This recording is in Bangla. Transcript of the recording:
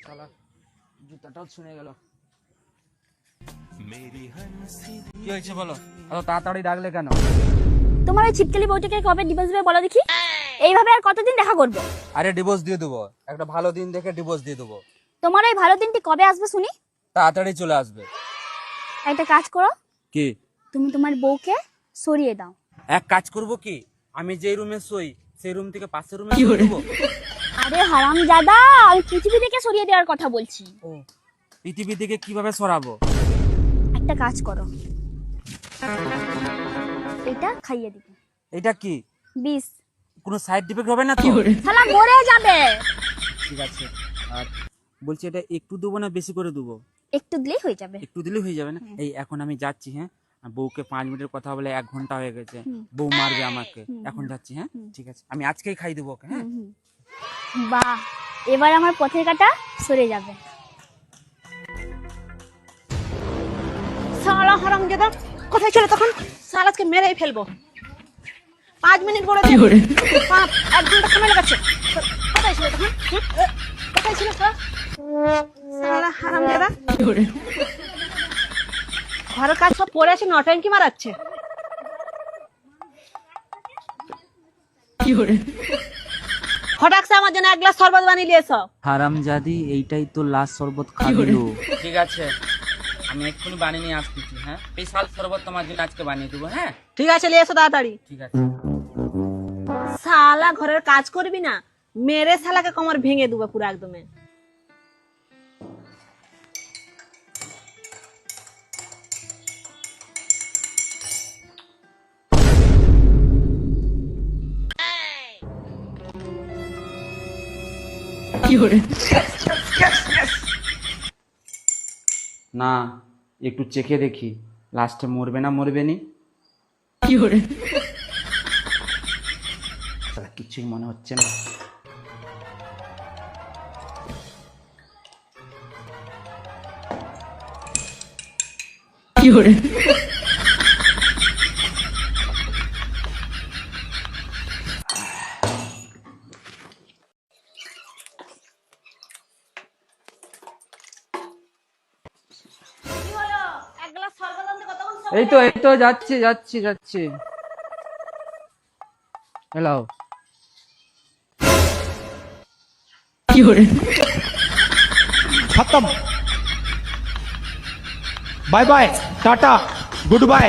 শালা জুতাটাও ছুঁড়ে গেল। কি হয়েছে বলো, এত তাড়াতাড়ি ডাকলে কেন? তোমার ওই ছিটকালি বউটাকে কবে ডিভোর্স দেবে বলো দেখি। এইভাবে আর কতদিন দেখা করবো? আরে ডিভোর্স দিয়ে দেবো, একটা ভালো দিন দেখে ডিভোর্স দিয়ে দেবো। তোমার ওই ভালো দিনটি কবে আসবে শুনি? তাড়াতাড়ি চলে আসবে। একটা কাজ করো, কি? তুমি তোমার বউকে সরিয়ে দাও। এক কাজ করব কি, আমি যেই রুমে শুই সেই রুম থেকে পাশের রুমে সরিয়ে দেবো। আরে হারামজাদা, আমি পৃথিবী থেকে সরিয়ে দেওয়ার কথা বলছি। ও, পৃথিবী থেকে কিভাবে সরাবো? একটা কাজ করো, এটা খাইয়ে দিবে। এটা কি? বিষ। কোনো সাইড ইফেক্ট হবে না তো? শালা মরে যাবে। ঠিক আছে। আর বলছি এটা একটু দেবো না বেশি করে দেবো? একটু দিলেই হয়ে যাবে। একটু দিলেই হয়ে যাবে না? এই এখন আমি যাচ্ছি, হ্যাঁ। বউকে 5 মিনিটের কথা বলে 1 ঘন্টা হয়ে গেছে। বউ মারবে আমাকে। এখন যাচ্ছি, হ্যাঁ। ঠিক আছে, আমি আজকেই খাই দেবো ওকে, হ্যাঁ। বাহ, এবার আমার পথের কাঁটা সরে যাবে। শালা হারামজাদা, কোথায় ছিল তখন? শালাকে মেরেই ফেলবো। 5 মিনিট পরে 1 ঘন্টা সময় লাগাচ্ছে। কোথায় ছিল তখন? কোথায় ছিল শালা হারামজাদা? ঘরের কাজ সব পড়ে আছে, নটাঙ্কি মারাচ্ছে। হঠাৎ আমার জন্য 1 গ্লাস শরবত বানিয়ে নিয়ে এসো। হারামজাদি, এইটাই তো লাস্ট শরবত খাবিলো। ঠিক আছে, আমি এক্ষুনি বানিয়ে নিয়ে আসতেছি, হ্যাঁ। স্পেশাল শরবত তোমার জন্য আজকে বানিয়ে দেবো, হ্যাঁ। ঠিক আছে, নিয়ে এসো তাড়াতাড়ি। ঠিক আছে। শালা ঘরের কাজ করবি না, মেরে শালাকে কোমর ভেঙে দেবো পুরো একদমে। না, একটু চেখে দেখি লাস্টে মরবে না মরবে নি। কিছুই মনে হচ্ছে না। কি হলো? 1 গ্লাস শরবত আনতে কতক্ষণ সময়? এই তো যাচ্ছি যাচ্ছি যাচ্ছি। হ্যালো। खत्म। Bye bye, tata, good bye.